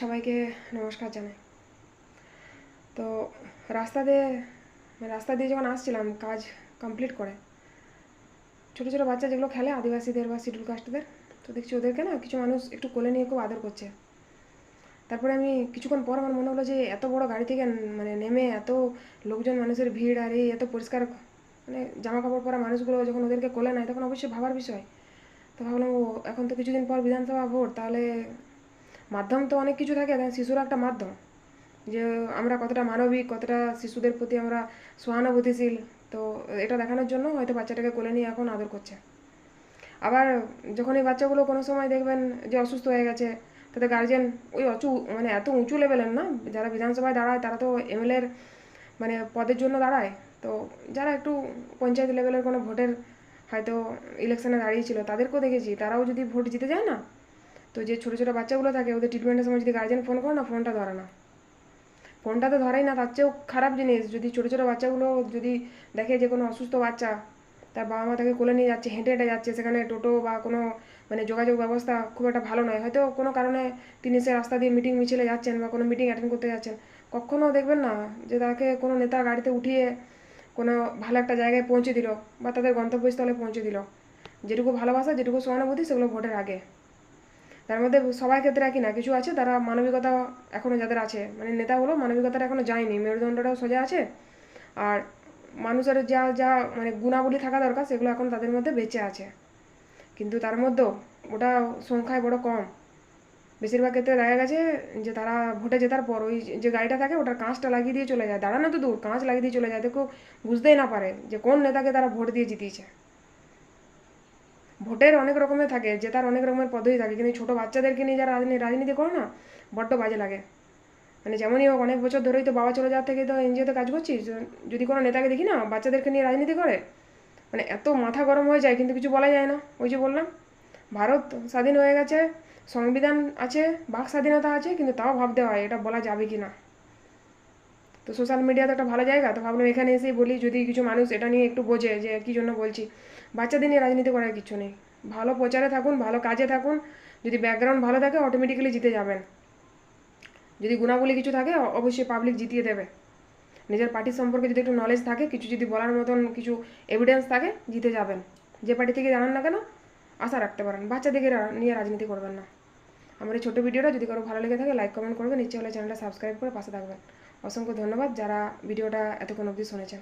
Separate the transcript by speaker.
Speaker 1: সবাইকে নমস্কার জানাই। তো রাস্তা দিয়ে যখন আসছিলাম কাজ কমপ্লিট করে, ছোটো ছোটো বাচ্চা যেগুলো খেলে আদিবাসীদের বা শিডিউল কাস্টদের, তো দেখছি ওদেরকে না কিছু মানুষ একটু কোলে নিয়ে খুব আদর করছে। তারপরে আমি কিছুক্ষণ পর আমার মনে হলো যে এত বড় গাড়ি থেকে নেমে এত লোকজন, মানুষের ভিড়, আর এই এত পরিষ্কার জামা কাপড় পরা মানুষগুলো যখন ওদেরকে কোলে নেয় তখন অবশ্যই ভাবার বিষয়। তো ভাবলাম এখন তো কিছুদিন পর বিধানসভা ভোট, তাহলে মাধ্যম তো অনেক কিছু থাকে, শিশুরা একটা মাধ্যম, যে আমরা কতটা মানবিক, কতটা শিশুদের প্রতি আমরা সহানুভূতিশীল। তো এটা দেখানোর জন্য হয়তো বাচ্চাটাকে কোলে নিয়ে এখন আদর করছে। আবার যখন এই বাচ্চাগুলো কোনো সময় দেখবেন যে অসুস্থ হয়ে গেছে, তাদের গার্জেন ওই এত উঁচু লেভেলের না, যারা বিধানসভায় দাঁড়ায় তারা তো এমএলএর পদের জন্য দাঁড়ায়। তো যারা একটু পঞ্চায়েত লেভেলের কোনো ভোটের হয়তো ইলেকশনে দাঁড়িয়েছিল, তাদেরকেও দেখেছি তারাও যদি ভোট জিতে যায় না, তো যে ছোটো ছোটো বাচ্চাগুলো থাকে ওদের ট্রিটমেন্টের সময় যদি গার্জেন ফোন করে না, ফোনটা ধরে না। ফোনটা তো ধরেই না, তার চেয়েও খারাপ জিনিস যদি ছোটো ছোটো বাচ্চাগুলো যদি দেখে যে কোনো অসুস্থ বাচ্চা, তার বাবা মা তাকে কোলে নিয়ে যাচ্ছে, হেঁটে হেঁটে যাচ্ছে, সেখানে টোটো বা কোনো যোগাযোগ ব্যবস্থা খুব একটা ভালো নয়, হয়তো কোনো কারণে তিনি সে রাস্তা দিয়ে মিটিং মিছিলে যাচ্ছেন বা কোনো মিটিং অ্যাটেন্ড করতে যাচ্ছেন, কখনও দেখবেন না যে তাকে কোনো নেতা গাড়িতে উঠিয়ে কোনো ভালো একটা জায়গায় পৌঁছে দিল বা তাদের গন্তব্যস্থলে পৌঁছে দিল। যেটুকু ভালোবাসা, যেটুকু সহানুভূতি, সেগুলো ভোটের আগে। তার মধ্যে সবার ক্ষেত্রে একই না, কিছু আছে তারা মানবিকতা এখনও যাদের আছে, নেতাগুলো মানবিকতাটা এখনও যায়নি, মেরুদণ্ডটাও সোজা আছে। আর মানুষের যা যা গুণাবলী থাকা দরকার সেগুলো এখন তাদের মধ্যে বেঁচে আছে, কিন্তু তার মধ্যেও ওটা সংখ্যায় বড় কম। বেশিরভাগ ক্ষেত্রে দেখা গেছে যে তারা ভোটে জেতার পর ওই যে গাড়িটা থাকে ওটার কাঁচটা লাগিয়ে দিয়ে চলে যায়, দাঁড়ানো তো দূর, কাঁচ লাগিয়ে দিয়ে চলে যায়, তো কেউ বুঝতেই না পারে যে কোন নেতাকে তারা ভোট দিয়ে জিতিয়েছে। ভোটের অনেক রকমের থাকে, জেতার অনেক রকমের পদ্ধতি থাকে, কিন্তু ছোটো বাচ্চাদেরকে নিয়ে যারা রাজনীতি করে না, বড্ড বাজে লাগে। যেমনই হোক, অনেক বছর ধরেই তো বাবা চলে যাওয়ার থেকে তো এনজিওতে কাজ করছি, যদি কোনো নেতাকে দেখি না বাচ্চাদেরকে নিয়ে রাজনীতি করে, এত মাথা গরম হয়ে যায়, কিন্তু কিছু বলা যায় না। ওই যে বললাম, ভারত স্বাধীন হয়ে গেছে, সংবিধান আছে, বাক স্বাধীনতা আছে, কিন্তু তাও ভাবতে হয় এটা বলা যাবে কি না। তো সোশ্যাল মিডিয়া তো একটা ভালো জায়গা, তো ভাবলাম এখানে এসেই বলি, যদি কিছু মানুষ এটা নিয়ে একটু বোঝে যে কী জন্য বলছি। বাচ্চাদের নিয়ে রাজনীতি করার কিছু নেই, ভালো প্রচারে থাকুন, ভালো কাজে থাকুন, যদি ব্যাকগ্রাউন্ড ভালো থাকে অটোমেটিক্যালি জিতে যাবেন। যদি গুণাবলী কিছু থাকে অবশ্যই পাবলিক জিতিয়ে দেবে। নিজের পার্টির সম্পর্কে যদি একটু নলেজ থাকে, কিছু যদি বলার মতন কিছু এভিডেন্স থাকে, জিতে যাবেন। যে পার্টি থেকে জানান না কেন, আশা রাখতে পারেন। বাচ্চাদেরকে নিয়ে রাজনীতি করবেন না। আমার এই ছোটো ভিডিওটা যদি কারো ভালো লেগে থাকে লাইক কমেন্ট করবেন, ইচ্ছে হলে চ্যানেলটা সাবস্ক্রাইব করে পাশে থাকবেন। অসংখ্য ধন্যবাদ যারা ভিডিওটা এতক্ষণ অবধি শুনেছেন।